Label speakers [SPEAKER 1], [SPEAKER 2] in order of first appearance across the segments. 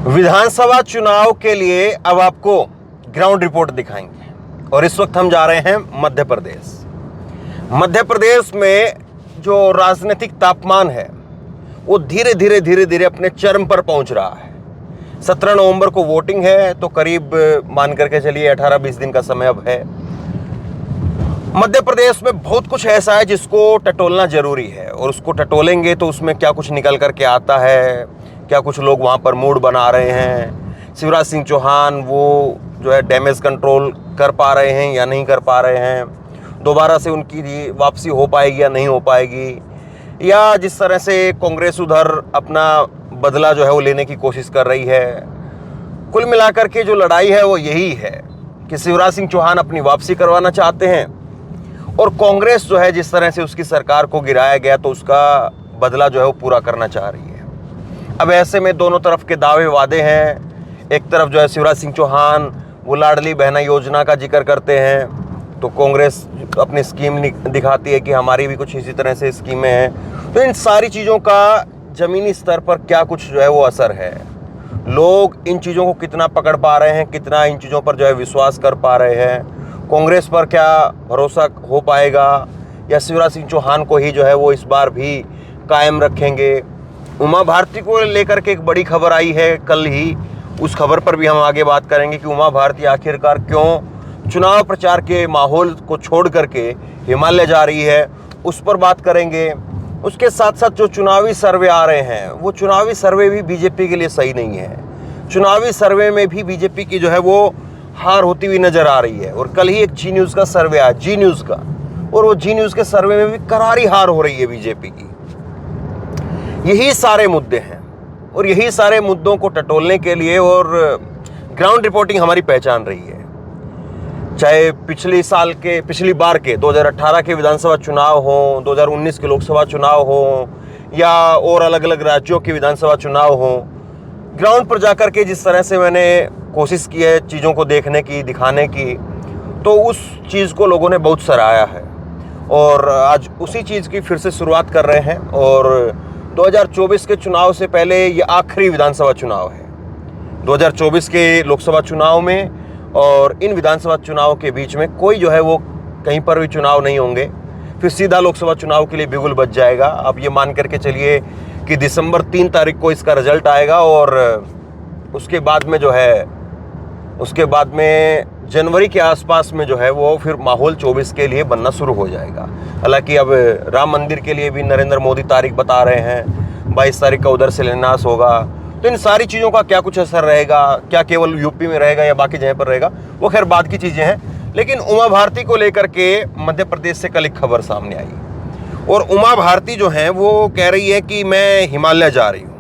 [SPEAKER 1] विधानसभा चुनाव के लिए अब आपको ग्राउंड रिपोर्ट दिखाएंगे और इस वक्त हम जा रहे हैं मध्य प्रदेश। मध्य प्रदेश में जो राजनीतिक तापमान है वो धीरे धीरे अपने चरम पर पहुंच रहा है। 17 नवंबर को वोटिंग है, तो करीब मान करके चलिए 18-20 दिन का समय अब है। मध्य प्रदेश में बहुत कुछ ऐसा है जिसको टटोलना जरूरी है और उसको टटोलेंगे तो उसमें क्या कुछ निकल करके आता है, क्या कुछ लोग वहाँ पर मूड बना रहे हैं। शिवराज सिंह चौहान वो जो है डैमेज कंट्रोल कर पा रहे हैं या नहीं कर पा रहे हैं, दोबारा से उनकी वापसी हो पाएगी या नहीं हो पाएगी, या जिस तरह से कांग्रेस उधर अपना बदला जो है वो लेने की कोशिश कर रही है। कुल मिलाकर के जो लड़ाई है वो यही है कि शिवराज सिंह चौहान अपनी वापसी करवाना चाहते हैं और कांग्रेस जो है जिस तरह से उसकी सरकार को गिराया गया तो उसका बदला जो है वो पूरा करना चाह रही है। अब ऐसे में दोनों तरफ के दावे वादे हैं। एक तरफ जो है शिवराज सिंह चौहान वो लाडली बहना योजना का जिक्र करते हैं, तो कांग्रेस अपनी स्कीम दिखाती है कि हमारी भी कुछ इसी तरह से स्कीमें हैं। तो इन सारी चीज़ों का ज़मीनी स्तर पर क्या कुछ जो है वो असर है, लोग इन चीज़ों को कितना पकड़ पा रहे हैं, कितना इन चीज़ों पर जो है विश्वास कर पा रहे हैं, कांग्रेस पर क्या भरोसा हो पाएगा या शिवराज सिंह चौहान को ही जो है वो इस बार भी कायम रखेंगे। उमा भारती को लेकर के एक बड़ी खबर आई है कल ही, उस खबर पर भी हम आगे बात करेंगे कि उमा भारती आखिरकार क्यों चुनाव प्रचार के माहौल को छोड़ करके हिमालय जा रही है, उस पर बात करेंगे। उसके साथ साथ जो चुनावी सर्वे आ रहे हैं वो चुनावी सर्वे भी बीजेपी के लिए सही नहीं है। चुनावी सर्वे में भी बीजेपी की जो है वो हार होती हुई नजर आ रही है। और कल ही एक जी न्यूज़ का सर्वे आया, जी न्यूज़ का, और वो जी न्यूज़ के सर्वे में भी करारी हार हो रही है बीजेपी की। यही सारे मुद्दे हैं और यही सारे मुद्दों को टटोलने के लिए और ग्राउंड रिपोर्टिंग हमारी पहचान रही है। चाहे पिछली बार के 2018 के विधानसभा चुनाव हो, 2019 के लोकसभा चुनाव हो, या और अलग अलग राज्यों के विधानसभा चुनाव हो, ग्राउंड पर जाकर के जिस तरह से मैंने कोशिश की है चीज़ों को देखने की, दिखाने की, तो उस चीज़ को लोगों ने बहुत सराहा है और आज उसी चीज़ की फिर से शुरुआत कर रहे हैं। और 2024 के चुनाव से पहले ये आखिरी विधानसभा चुनाव है। 2024 के लोकसभा चुनाव में और इन विधानसभा चुनाव के बीच में कोई जो है वो कहीं पर भी चुनाव नहीं होंगे, फिर सीधा लोकसभा चुनाव के लिए बिगुल बज जाएगा। अब ये मान करके चलिए कि दिसंबर 3 तारीख को इसका रिजल्ट आएगा और उसके बाद में जनवरी के आसपास में जो है वो फिर माहौल 24 के लिए बनना शुरू हो जाएगा। हालांकि अब राम मंदिर के लिए भी नरेंद्र मोदी तारीख बता रहे हैं, 22 तारीख का उधर शिलान्यास होगा। तो इन सारी चीज़ों का क्या कुछ असर रहेगा, क्या केवल यूपी में रहेगा या बाकी जगह पर रहेगा, वो खैर बाद की चीज़ें हैं। लेकिन उमा भारती को लेकर के मध्य प्रदेश से कल एक खबर सामने आई और उमा भारती जो हैं वो कह रही है कि मैं हिमालय जा रही हूँ।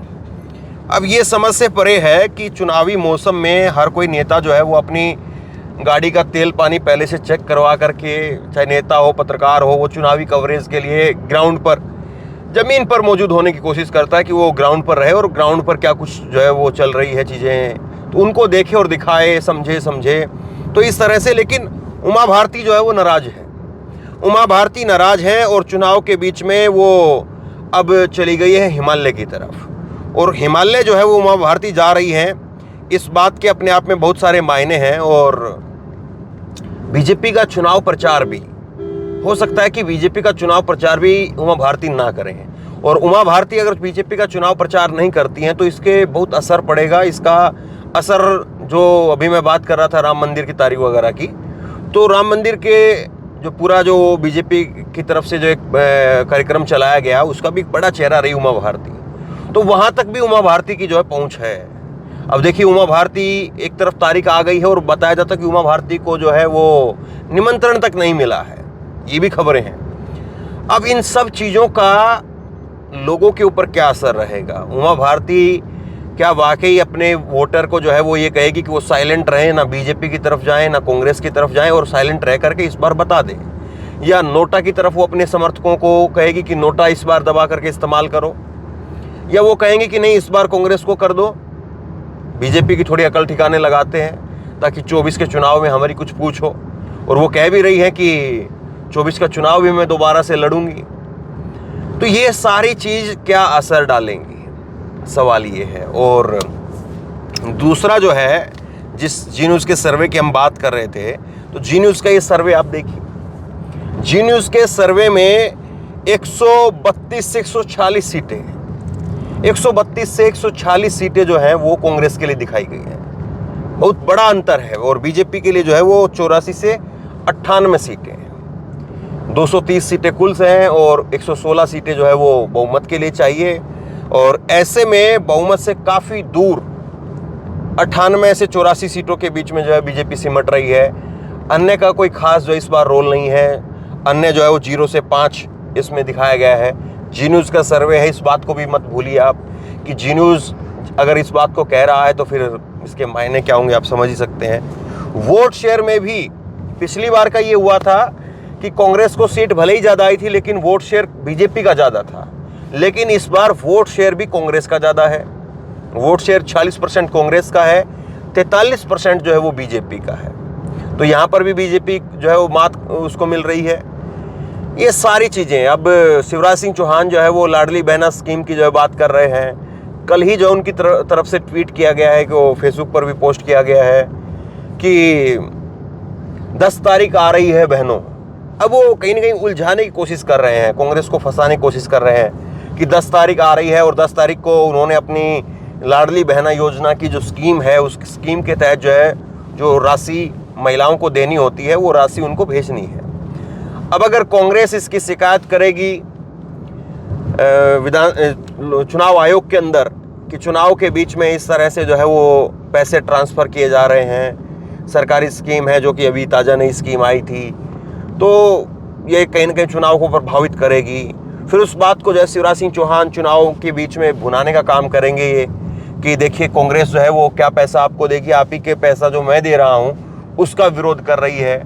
[SPEAKER 1] अब ये समझ से परे है कि चुनावी मौसम में हर कोई नेता जो है वो अपनी गाड़ी का तेल पानी पहले से चेक करवा करके, चाहे नेता हो पत्रकार हो, वो चुनावी कवरेज के लिए ग्राउंड पर ज़मीन पर मौजूद होने की कोशिश करता है कि वो ग्राउंड पर रहे और ग्राउंड पर क्या कुछ जो है वो चल रही है चीज़ें तो उनको देखे और दिखाए, समझे तो इस तरह से। लेकिन उमा भारती जो है वो नाराज़ है, उमा भारती नाराज़ हैं और चुनाव के बीच में वो अब चली गई है हिमालय की तरफ। और हिमालय जो है वो उमा भारती जा रही हैं, इस बात के अपने आप में बहुत सारे मायने हैं। और बीजेपी का चुनाव प्रचार भी हो सकता है कि बीजेपी का चुनाव प्रचार भी उमा भारती ना करें, और उमा भारती अगर बीजेपी का चुनाव प्रचार नहीं करती हैं तो इसके बहुत असर पड़ेगा। इसका असर जो अभी मैं बात कर रहा था राम मंदिर की तारीख वगैरह की, तो राम मंदिर के जो पूरा जो बीजेपी की तरफ से जो एक कार्यक्रम चलाया गया उसका भी एक बड़ा चेहरा रही उमा भारती, तो वहाँ तक भी उमा भारती की जो है पहुँच है। अब देखिए उमा भारती एक तरफ तारीख आ गई है और बताया जाता है कि उमा भारती को जो है वो निमंत्रण तक नहीं मिला है, ये भी खबरें हैं। अब इन सब चीज़ों का लोगों के ऊपर क्या असर रहेगा? उमा भारती क्या वाकई अपने वोटर को जो है वो ये कहेगी कि वो साइलेंट रहें, ना बीजेपी की तरफ जाएं ना कांग्रेस की तरफ जाएं और साइलेंट रह करके इस बार बता दें, या नोटा की तरफ वो अपने समर्थकों को कहेगी कि नोटा इस बार दबा करके इस्तेमाल करो, या वो कहेंगे कि नहीं इस बार कांग्रेस को कर दो, बीजेपी की थोड़ी अकल ठिकाने लगाते हैं ताकि 24 के चुनाव में हमारी कुछ पूछ हो। और वो कह भी रही है कि 24 का चुनाव भी मैं दोबारा से लड़ूंगी। तो ये सारी चीज़ क्या असर डालेंगी, सवाल ये है। और दूसरा जो है, जिस जी न्यूज़ के सर्वे की हम बात कर रहे थे, तो जी न्यूज़ का ये सर्वे आप देखिए। जी न्यूज़ के सर्वे में 132 से 146 सीटें, 132 से 146 सीटें जो हैं वो कांग्रेस के लिए दिखाई गई हैं। बहुत बड़ा अंतर है। और बीजेपी के लिए जो है वो 84 से 98 सीटें, 230 सीटें कुल से हैं और 116 सीटें जो है वो बहुमत के लिए चाहिए। और ऐसे में बहुमत से काफ़ी दूर 98 से 84 सीटों के बीच में जो है बीजेपी सिमट रही है। अन्य का कोई खास जो इस बार रोल नहीं है। अन्य जो है वो 0 से 5 इसमें दिखाया गया है। जी न्यूज़ का सर्वे है, इस बात को भी मत भूलिए आप कि जी न्यूज़ अगर इस बात को कह रहा है तो फिर इसके मायने क्या होंगे आप समझ ही सकते हैं। वोट शेयर में भी पिछली बार का ये हुआ था कि कांग्रेस को सीट भले ही ज़्यादा आई थी लेकिन वोट शेयर बीजेपी का ज़्यादा था। लेकिन इस बार वोट शेयर भी कांग्रेस का ज़्यादा है। वोट शेयर 40% कांग्रेस का है, 43% जो है वो बीजेपी का है। तो यहाँ पर भी बीजेपी जो है वो मात उसको मिल रही है। ये सारी चीज़ें, अब शिवराज सिंह चौहान जो है वो लाडली बहना स्कीम की जो है बात कर रहे हैं। कल ही जो उनकी तरफ से ट्वीट किया गया है कि वो फेसबुक पर भी पोस्ट किया गया है कि 10 तारीख आ रही है बहनों। अब वो कहीं ना कहीं उलझाने की कोशिश कर रहे हैं, कांग्रेस को फंसाने की कोशिश कर रहे हैं कि 10 तारीख आ रही है और 10 तारीख को उन्होंने अपनी लाडली बहना योजना की जो स्कीम है उस स्कीम के तहत जो है जो राशि महिलाओं को देनी होती है वो राशि उनको भेजनी है। अब अगर कांग्रेस इसकी शिकायत करेगी चुनाव आयोग के अंदर कि चुनाव के बीच में इस तरह से जो है वो पैसे ट्रांसफ़र किए जा रहे हैं, सरकारी स्कीम है जो कि अभी ताज़ा नई स्कीम आई थी, तो ये कहीं ना कहीं चुनाव को प्रभावित करेगी। फिर उस बात को जैसे शिवराज सिंह चौहान चुनाव के बीच में भुनाने का काम करेंगे ये कि देखिए कांग्रेस जो है वो क्या पैसा आपको देगी, आप ही के पैसा जो मैं दे रहा हूँ उसका विरोध कर रही है।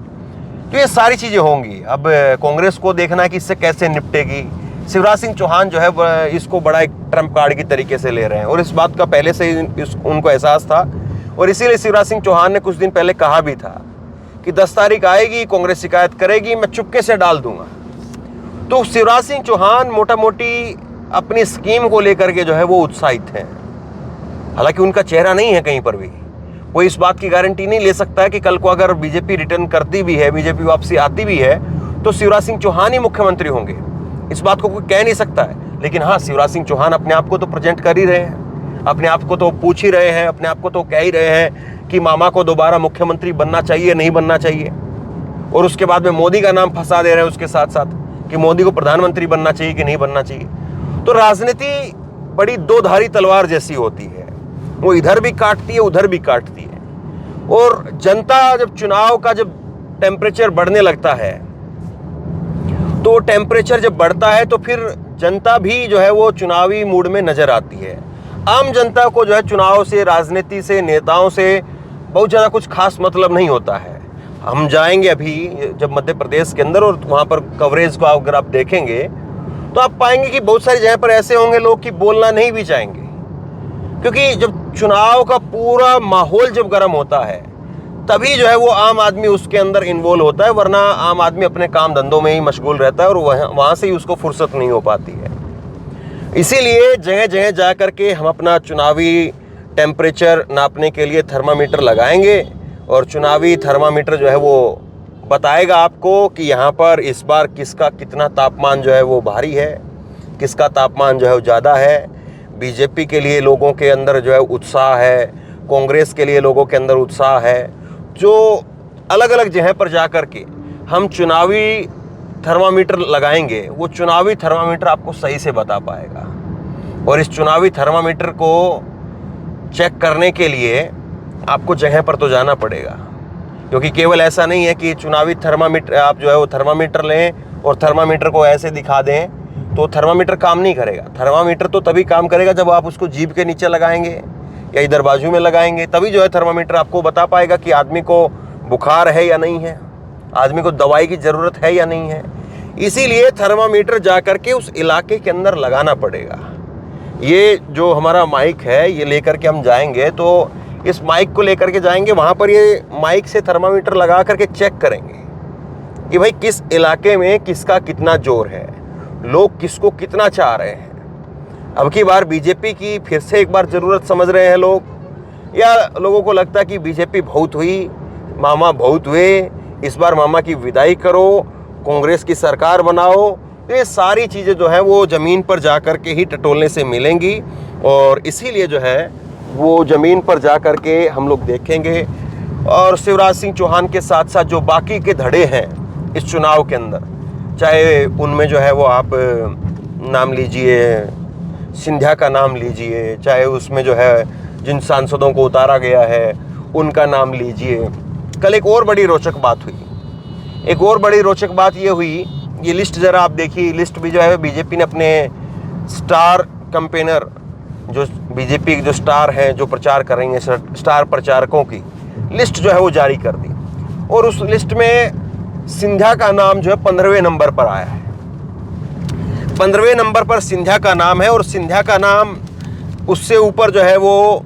[SPEAKER 1] तो ये सारी चीज़ें होंगी। अब कांग्रेस को देखना है कि इससे कैसे निपटेगी। शिवराज सिंह चौहान जो है इसको बड़ा एक ट्रम्प कार्ड की तरीके से ले रहे हैं और इस बात का पहले से ही उनको एहसास था और इसीलिए शिवराज सिंह चौहान ने कुछ दिन पहले कहा भी था कि 10 तारीख आएगी, कांग्रेस शिकायत करेगी, मैं चुपके से डाल दूंगा। तो शिवराज सिंह चौहान मोटा मोटी अपनी स्कीम को लेकर के जो है वो उत्साहित हैं। हालांकि उनका चेहरा नहीं है कहीं पर भी, कोई इस बात की गारंटी नहीं ले सकता है कि कल को अगर बीजेपी रिटर्न करती भी है, बीजेपी वापसी आती भी है तो शिवराज सिंह चौहान ही मुख्यमंत्री होंगे। इस बात को कोई कह नहीं सकता है। लेकिन हाँ, शिवराज सिंह चौहान अपने आप को तो प्रेजेंट कर ही रहे हैं, अपने आप को तो पूछ ही रहे हैं, अपने आप को तो कह ही रहे हैं कि मामा को दोबारा मुख्यमंत्री बनना चाहिए नहीं बनना चाहिए। और उसके बाद में मोदी का नाम फंसा दे रहे हैं उसके साथ साथ कि मोदी को प्रधानमंत्री बनना चाहिए कि नहीं बनना चाहिए। तो राजनीति बड़ी दो धारी तलवार जैसी होती है, वो इधर भी काटती है उधर भी काटती है। और जनता जब चुनाव का जब टेम्परेचर बढ़ने लगता है तो टेम्परेचर जब बढ़ता है तो फिर जनता भी जो है वो चुनावी मूड में नजर आती है। आम जनता को जो है चुनाव से, राजनीति से, नेताओं से बहुत ज़्यादा कुछ खास मतलब नहीं होता है। हम जाएंगे अभी जब मध्य प्रदेश के अंदर और वहाँ पर कवरेज को अगर आप देखेंगे तो आप पाएंगे कि बहुत सारी जगह पर ऐसे होंगे लोग कि बोलना नहीं भी चाहेंगे, क्योंकि जब चुनाव का पूरा माहौल जब गर्म होता है तभी जो है वो आम आदमी उसके अंदर इन्वॉल्व होता है, वरना आम आदमी अपने काम धंधों में ही मशगूल रहता है और वहाँ से ही उसको फुर्सत नहीं हो पाती है। इसीलिए जगह जगह जा कर के हम अपना चुनावी टेम्परेचर नापने के लिए थर्मामीटर लगाएंगे और चुनावी थर्मामीटर जो है वो बताएगा आपको कि यहाँ पर इस बार किसका कितना तापमान जो है वो भारी है, किसका तापमान जो है वो ज़्यादा है। बीजेपी के लिए लोगों के अंदर जो है उत्साह है, कांग्रेस के लिए लोगों के अंदर उत्साह है। जो अलग अलग जगह पर जा कर के हम चुनावी थर्मामीटर लगाएंगे वो चुनावी थर्मामीटर आपको सही से बता पाएगा। और इस चुनावी थर्मामीटर को चेक करने के लिए आपको जगह पर तो जाना पड़ेगा, क्योंकि केवल ऐसा नहीं है कि चुनावी थर्मामीटर आप जो है वो थर्मामीटर लें और थर्मामीटर को ऐसे दिखा दें तो थर्मामीटर काम नहीं करेगा। थर्मामीटर तो तभी काम करेगा जब आप उसको जीभ के नीचे लगाएंगे या इधर बाजू में लगाएंगे, तभी जो है थर्मामीटर आपको बता पाएगा कि आदमी को बुखार है या नहीं है, आदमी को दवाई की ज़रूरत है या नहीं है। इसीलिए थर्मामीटर जा कर के उस इलाके के अंदर लगाना पड़ेगा। ये जो हमारा माइक है ये लेकर के हम जाएंगे तो इस माइक को लेकर के जाएंगे, वहाँ पर ये माइक से थर्मामीटर लगा करके चेक करेंगे कि भाई किस इलाके में किसका कितना जोर है, लोग किसको कितना चाह रहे हैं। अब की बार बीजेपी की फिर से एक बार ज़रूरत समझ रहे हैं लोग, या लोगों को लगता है कि बीजेपी बहुत हुई, मामा बहुत हुए, इस बार मामा की विदाई करो, कांग्रेस की सरकार बनाओ। ये सारी चीज़ें जो है वो ज़मीन पर जा कर के ही टटोलने से मिलेंगी और इसीलिए जो है वो ज़मीन पर जा कर के हम लोग देखेंगे। और शिवराज सिंह चौहान के साथ साथ जो बाकी के धड़े हैं इस चुनाव के अंदर, चाहे उनमें जो है वो आप नाम लीजिए, सिंधिया का नाम लीजिए, चाहे उसमें जो है जिन सांसदों को उतारा गया है उनका नाम लीजिए। कल एक और बड़ी रोचक बात हुई, एक और बड़ी रोचक बात ये हुई, ये लिस्ट ज़रा आप देखिए, लिस्ट भी जो है बीजेपी ने अपने स्टार कैंपेनर, जो बीजेपी के जो स्टार हैं जो प्रचार कर रही हैं, स्टार प्रचारकों की लिस्ट जो है वो जारी कर दी और उस लिस्ट में सिंधिया का नाम जो है 15वें नंबर पर आया है। 15वें नंबर पर सिंधिया का नाम है और सिंधिया का नाम उससे ऊपर जो है वो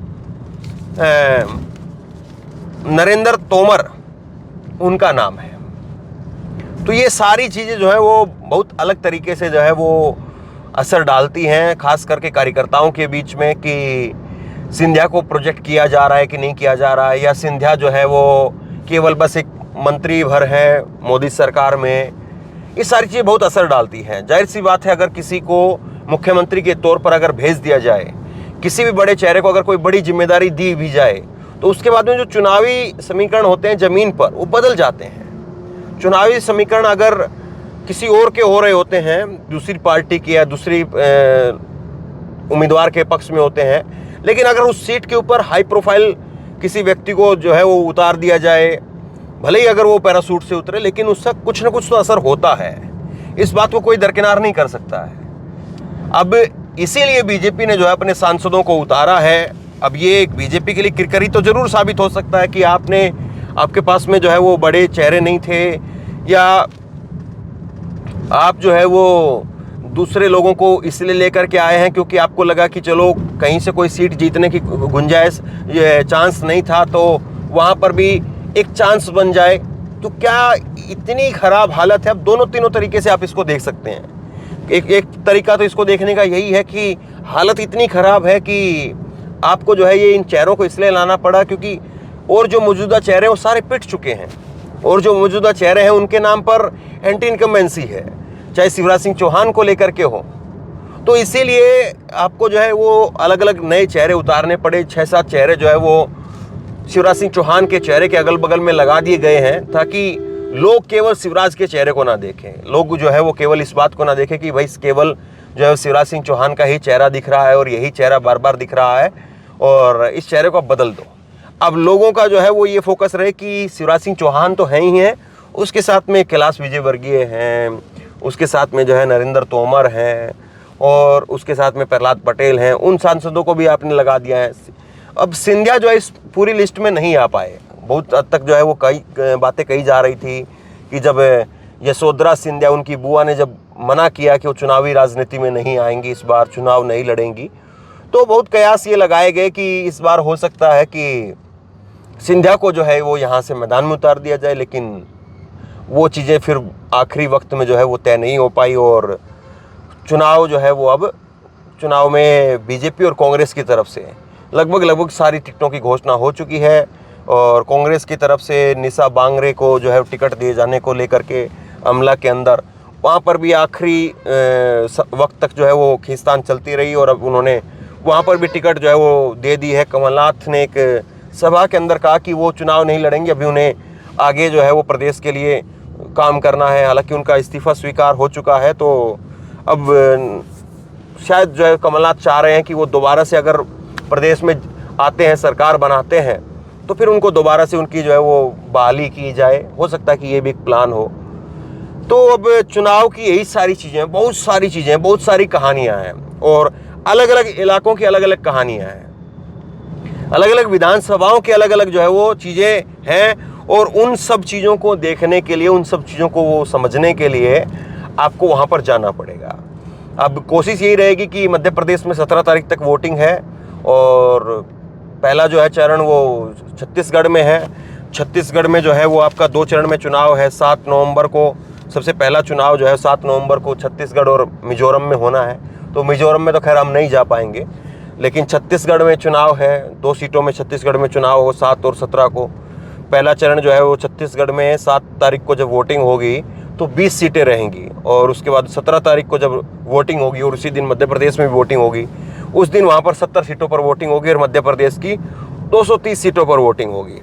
[SPEAKER 1] नरेंद्र तोमर उनका नाम है। तो ये सारी चीज़ें जो है वो बहुत अलग तरीके से जो है वो असर डालती हैं, खास करके कार्यकर्ताओं के बीच में, कि सिंधिया को प्रोजेक्ट किया जा रहा है कि नहीं किया जा रहा है, या सिंधिया जो है वो केवल बस एक मंत्री भर है मोदी सरकार में। ये सारी चीज़ें बहुत असर डालती हैं। जाहिर सी बात है, अगर किसी को मुख्यमंत्री के तौर पर अगर भेज दिया जाए, किसी भी बड़े चेहरे को अगर कोई बड़ी जिम्मेदारी दी भी जाए, तो उसके बाद में जो चुनावी समीकरण होते हैं ज़मीन पर वो बदल जाते हैं। चुनावी समीकरण अगर किसी और के हो रहे होते हैं, दूसरी पार्टी के या दूसरी उम्मीदवार के पक्ष में होते हैं, लेकिन अगर उस सीट के ऊपर हाई प्रोफाइल किसी व्यक्ति को जो है वो उतार दिया जाए, भले ही अगर वो पैराशूट से उतरे, लेकिन उसका कुछ ना कुछ तो असर होता है। इस बात को कोई दरकिनार नहीं कर सकता है। अब इसीलिए बीजेपी ने जो है अपने सांसदों को उतारा है। अब ये एक बीजेपी के लिए किरकिरी तो जरूर साबित हो सकता है कि आपके पास में जो है वो बड़े चेहरे नहीं थे, या आप जो है वो दूसरे लोगों को इसलिए लेकर के आए हैं क्योंकि आपको लगा कि चलो कहीं से कोई सीट जीतने की गुंजाइश, चांस नहीं था, तो वहाँ पर भी एक चांस बन जाए। तो क्या इतनी खराब हालत है? अब दोनों तीनों तरीके से आप इसको देख सकते हैं। एक तरीका तो इसको देखने का यही है कि हालत इतनी खराब है कि आपको जो है ये इन चेहरों को इसलिए लाना पड़ा क्योंकि और जो मौजूदा चेहरे वो सारे पिट चुके हैं, और जो मौजूदा चेहरे हैं उनके नाम पर एंटी इनकम्बेंसी है, चाहे शिवराज सिंह चौहान को लेकर के हो। तो इसीलिए आपको जो है वो अलग अलग नए चेहरे उतारने पड़े। 6-7 चेहरे जो है वो शिवराज सिंह चौहान के चेहरे के अगल बगल में लगा दिए गए हैं, ताकि लोग केवल शिवराज के चेहरे को ना देखें, लोग जो है वो केवल इस बात को ना देखें कि भाई केवल जो है शिवराज सिंह चौहान का ही चेहरा दिख रहा है और यही चेहरा बार बार दिख रहा है और इस चेहरे को बदल दो। अब लोगों का जो है वो ये फोकस रहे कि शिवराज सिंह चौहान तो हैं ही हैं, उसके साथ में कैलाश विजयवर्गीय हैं, उसके साथ में जो है नरेंद्र तोमर हैं, और उसके साथ में प्रहलाद पटेल हैं। उन सांसदों को भी आपने लगा दिया है। अब सिंधिया जो है इस पूरी लिस्ट में नहीं आ पाए। बहुत हद तक जो है वो कई बातें कही जा रही थी कि जब यशोधरा सिंधिया, उनकी बुआ ने जब मना किया कि वो चुनावी राजनीति में नहीं आएंगी, इस बार चुनाव नहीं लड़ेंगी, तो बहुत कयास ये लगाए गए कि इस बार हो सकता है कि सिंधिया को जो है वो यहाँ से मैदान में उतार दिया जाए। लेकिन वो चीज़ें फिर आखिरी वक्त में जो है वो तय नहीं हो पाई और चुनाव जो है वो अब चुनाव में बीजेपी और कांग्रेस की तरफ से लगभग सारी टिकटों की घोषणा हो चुकी है। और कांग्रेस की तरफ से निशा बांगरे को जो है टिकट दिए जाने को लेकर के अमला के अंदर वहाँ पर भी आखिरी वक्त तक जो है वो खींचतान चलती रही और अब उन्होंने वहाँ पर भी टिकट जो है वो दे दी है। कमलनाथ ने एक सभा के अंदर कहा कि वो चुनाव नहीं लड़ेंगे, अभी उन्हें आगे जो है वो प्रदेश के लिए काम करना है। हालांकि उनका इस्तीफा स्वीकार हो चुका है, तो अब शायद जो है कमलनाथ चाह रहे हैं कि वो दोबारा से अगर प्रदेश में आते हैं, सरकार बनाते हैं, तो फिर उनको दोबारा से उनकी जो है वो बहाली की जाए। हो सकता है कि ये भी एक प्लान हो। तो अब चुनाव की यही सारी चीज़ें, बहुत सारी चीज़ें, बहुत सारी कहानियाँ हैं और अलग अलग इलाकों की अलग अलग कहानियाँ हैं, अलग अलग विधानसभाओं की अलग अलग जो है वो चीज़ें हैं। और उन सब चीज़ों को देखने के लिए, उन सब चीज़ों को वो समझने के लिए आपको वहाँ पर जाना पड़ेगा। अब कोशिश यही रहेगी कि मध्य प्रदेश में 17 तारीख तक वोटिंग है और पहला जो है चरण वो छत्तीसगढ़ में है। छत्तीसगढ़ में जो है वो आपका 2 चरण में चुनाव है। 7 नवंबर को सबसे पहला चुनाव जो है 7 नवंबर को छत्तीसगढ़ और मिजोरम में होना है। तो मिजोरम में तो खैर हम नहीं जा पाएंगे, लेकिन छत्तीसगढ़ में चुनाव है, 2 सीटों में छत्तीसगढ़ में चुनाव हो 7 और 17 को। पहला चरण जो है वो छत्तीसगढ़ में 7 तारीख को जब वोटिंग होगी तो 20 सीटें रहेंगी, और उसके बाद 17 तारीख को जब वोटिंग होगी और उसी दिन मध्य प्रदेश में भी वोटिंग होगी, उस दिन वहाँ पर 70 सीटों पर वोटिंग होगी और मध्य प्रदेश की 230 सीटों पर वोटिंग होगी।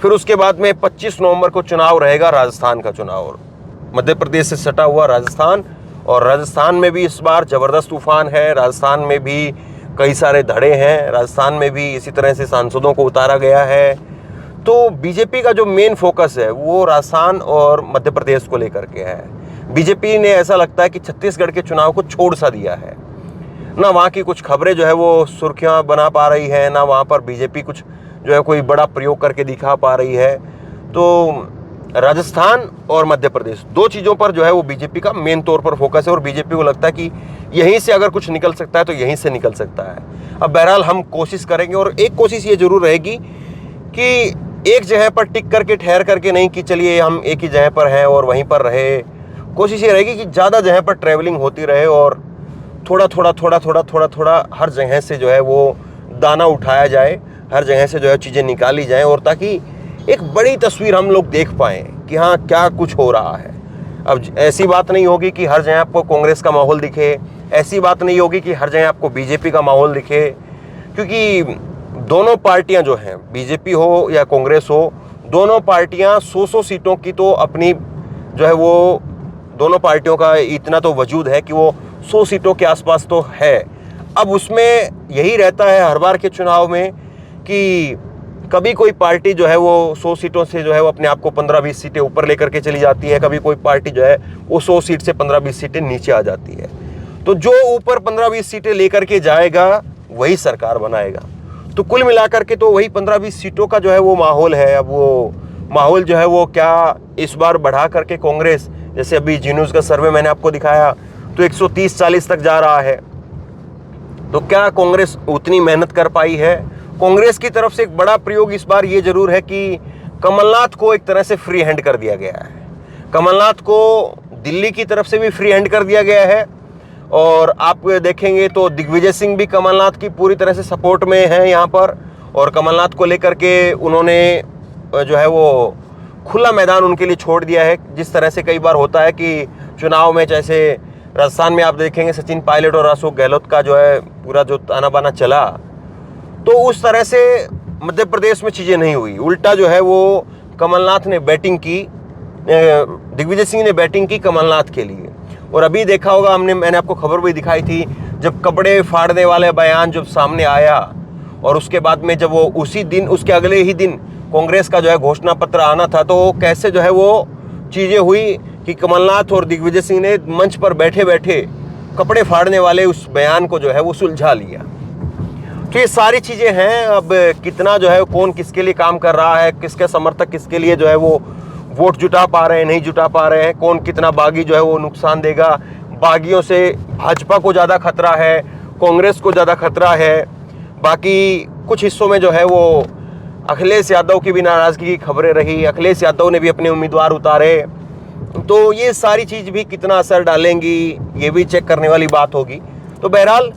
[SPEAKER 1] फिर उसके बाद में 25 नवंबर को चुनाव रहेगा, राजस्थान का चुनाव, मध्य प्रदेश से सटा हुआ राजस्थान। और राजस्थान में भी इस बार ज़बरदस्त तूफान है, राजस्थान में भी कई सारे धड़े हैं, राजस्थान में भी इसी तरह से सांसदों को उतारा गया है। तो बीजेपी का जो मेन फोकस है वो राजस्थान और मध्य प्रदेश को लेकर के है। बीजेपी ने ऐसा लगता है कि छत्तीसगढ़ के चुनाव को छोड़ सा दिया है, ना वहाँ की कुछ खबरें जो है वो सुर्खियाँ बना पा रही है, ना वहाँ पर बीजेपी कुछ जो है कोई बड़ा प्रयोग करके दिखा पा रही है। तो राजस्थान और मध्य प्रदेश 2 चीज़ों पर जो है वो बीजेपी का मेन तौर पर फोकस है, और बीजेपी को लगता है कि यहीं से अगर कुछ निकल सकता है तो यहीं से निकल सकता है। अब बहरहाल हम कोशिश करेंगे, और एक कोशिश ये जरूर रहेगी कि एक जगह पर टिक करके ठहर करके नहीं कि चलिए हम एक ही जगह पर हैं और वहीं पर रहे। कोशिश ये रहेगी कि ज़्यादा जगह पर ट्रैवलिंग होती रहे और थोड़ा थोड़ा हर जगह से जो है वो दाना उठाया जाए, हर जगह से जो है चीज़ें निकाली जाएँ, और ताकि एक बड़ी तस्वीर हम लोग देख पाएँ कि हाँ क्या कुछ हो रहा है। अब ऐसी बात नहीं होगी कि हर जगह आपको कांग्रेस का माहौल दिखे, ऐसी बात नहीं होगी कि हर जगह आपको बीजेपी का माहौल दिखे, क्योंकि दोनों पार्टियां जो हैं, बीजेपी हो या कांग्रेस हो, दोनों पार्टियां 100 सीटों की तो अपनी जो है वो दोनों पार्टियों का इतना तो वजूद है कि वो 100 सीटों के आसपास तो है। अब उसमें यही रहता है हर बार के चुनाव में कि कभी कोई पार्टी जो है वो 100 सीटों से जो है वो अपने आप को 15-20 सीटें ऊपर लेकर के चली जाती है, कभी कोई पार्टी जो है वो 100 सीट से 15-20 सीटें नीचे आ जाती है। तो जो ऊपर 15-20 सीटें लेकर के जाएगा वही सरकार बनाएगा। तो कुल मिलाकर के तो वही 15-20 सीटों का जो है वो माहौल है। अब वो माहौल जो है वो क्या इस बार बढ़ा करके कांग्रेस, जैसे अभी जी न्यूज़ का सर्वे मैंने आपको दिखाया, तो 130-40 तक जा रहा है। तो क्या कांग्रेस उतनी मेहनत कर पाई है? कांग्रेस की तरफ से एक बड़ा प्रयोग इस बार ये जरूर है कि कमलनाथ को एक तरह से फ्री हैंड कर दिया गया है। कमलनाथ को दिल्ली की तरफ से भी फ्री हैंड कर दिया गया है, और आप देखेंगे तो दिग्विजय सिंह भी कमलनाथ की पूरी तरह से सपोर्ट में है यहाँ पर, और कमलनाथ को लेकर के उन्होंने जो है वो खुला मैदान उनके लिए छोड़ दिया है। जिस तरह से कई बार होता है कि चुनाव में, जैसे राजस्थान में आप देखेंगे सचिन पायलट और अशोक गहलोत का जो है पूरा जो ताना बाना चला, तो उस तरह से मध्य प्रदेश में चीज़ें नहीं हुई। उल्टा जो है वो कमलनाथ ने बैटिंग की, दिग्विजय सिंह ने बैटिंग की कमलनाथ के लिए। और अभी देखा होगा मैंने आपको खबर भी दिखाई थी, जब कपड़े फाड़ने वाले बयान जब सामने आया, और उसके बाद में जब वो उसी दिन उसके अगले ही दिन कांग्रेस का जो है घोषणा पत्र आना था, तो कैसे जो है वो चीज़ें हुई कि कमलनाथ और दिग्विजय सिंह ने मंच पर बैठे बैठे कपड़े फाड़ने वाले उस बयान को जो है वो सुलझा लिया। तो ये सारी चीज़ें हैं। अब कितना जो है कौन किसके लिए काम कर रहा है, किसके समर्थक किसके लिए जो है वो वोट जुटा पा रहे हैं, नहीं जुटा पा रहे हैं, कौन कितना बागी जो है वो नुकसान देगा, बागियों से भाजपा को ज़्यादा खतरा है, कांग्रेस को ज़्यादा खतरा है। बाकी कुछ हिस्सों में जो है वो अखिलेश यादव की भी नाराज़गी की खबरें रही, अखिलेश यादव ने भी अपने उम्मीदवार उतारे। तो ये सारी चीज़ भी कितना असर डालेंगी, ये भी चेक करने वाली बात होगी। तो बहरहाल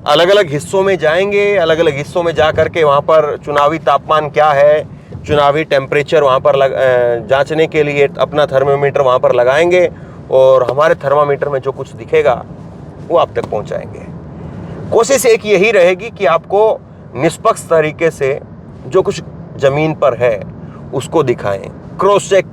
[SPEAKER 1] अलग अलग हिस्सों में जाएंगे, अलग अलग हिस्सों में जा करके वहाँ पर चुनावी तापमान क्या है, चुनावी टेम्परेचर वहाँ पर जांचने के लिए अपना थर्मामीटर वहाँ पर लगाएंगे, और हमारे थर्मामीटर में जो कुछ दिखेगा वो आप तक पहुँचाएंगे। कोशिश एक यही रहेगी कि आपको निष्पक्ष तरीके से जो कुछ ज़मीन पर है उसको दिखाएं, क्रॉस चेक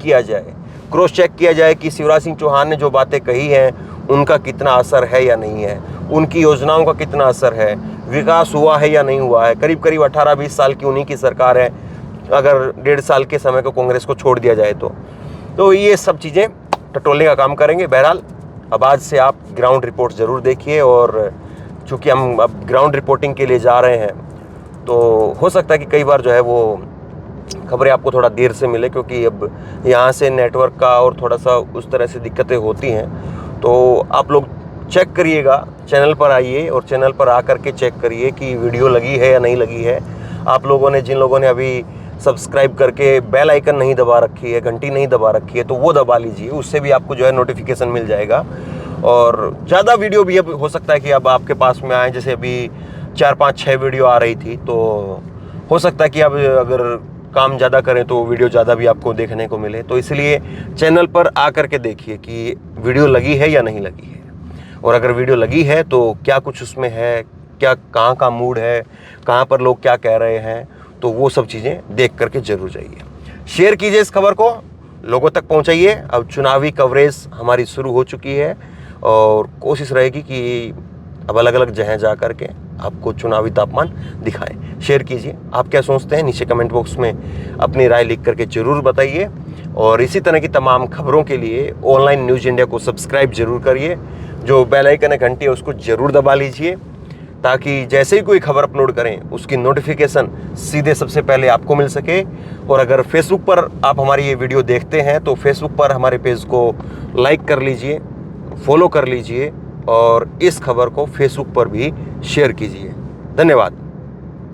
[SPEAKER 1] किया जाए कि शिवराज सिंह चौहान ने जो बातें कही हैं उनका कितना असर है या नहीं है, उनकी योजनाओं का कितना असर है, विकास हुआ है या नहीं हुआ है। करीब करीब 18-20 साल की उन्हीं की सरकार है, अगर 1.5 साल के समय को कांग्रेस को छोड़ दिया जाए तो ये सब चीज़ें टटोलने का काम करेंगे। बहरहाल अब आज से आप ग्राउंड रिपोर्ट ज़रूर देखिए, और चूँकि हम अब ग्राउंड रिपोर्टिंग के लिए जा रहे हैं तो हो सकता है कि कई बार जो है वो खबरें आपको थोड़ा देर से मिले, क्योंकि अब यहाँ से नेटवर्क का और थोड़ा सा उस तरह से दिक्कतें होती हैं। तो आप लोग चेक करिएगा, चैनल पर आइए और चैनल पर आकर के चेक करिए कि वीडियो लगी है या नहीं लगी है। आप लोगों ने, जिन लोगों ने अभी सब्सक्राइब करके बेल आइकन नहीं दबा रखी है, घंटी नहीं दबा रखी है, तो वो दबा लीजिए, उससे भी आपको जो है नोटिफिकेशन मिल जाएगा। और ज़्यादा वीडियो भी अब हो सकता है कि अब आपके पास में आए, जैसे अभी 4 5 6 वीडियो आ रही थी, तो हो सकता है कि अब अगर काम ज़्यादा करें तो वीडियो ज़्यादा भी आपको देखने को मिले। तो इसलिए चैनल पर आकर के देखिए कि वीडियो लगी है या नहीं लगी है, और अगर वीडियो लगी है तो क्या कुछ उसमें है, क्या कहाँ का मूड है, कहाँ पर लोग क्या कह रहे हैं, तो वो सब चीज़ें देख करके जरूर जाइए। शेयर कीजिए इस खबर को, लोगों तक पहुँचाइए। अब चुनावी कवरेज हमारी शुरू हो चुकी है और कोशिश रहेगी कि अब अलग अलग जगह जा कर के आपको चुनावी तापमान दिखाएं। शेयर कीजिए, आप क्या सोचते हैं नीचे कमेंट बॉक्स में अपनी राय लिख करके जरूर बताइए। और इसी तरह की तमाम खबरों के लिए ऑनलाइन न्यूज़ इंडिया को सब्सक्राइब जरूर करिए, जो बेल आइकन है घंटी है उसको जरूर दबा लीजिए, ताकि जैसे ही कोई खबर अपलोड करें उसकी नोटिफिकेशन सीधे सबसे पहले आपको मिल सके। और अगर फेसबुक पर आप हमारी ये वीडियो देखते हैं तो फेसबुक पर हमारे पेज को लाइक कर लीजिए, फॉलो कर लीजिए और इस खबर को फेसबुक पर भी शेयर कीजिए। धन्यवाद।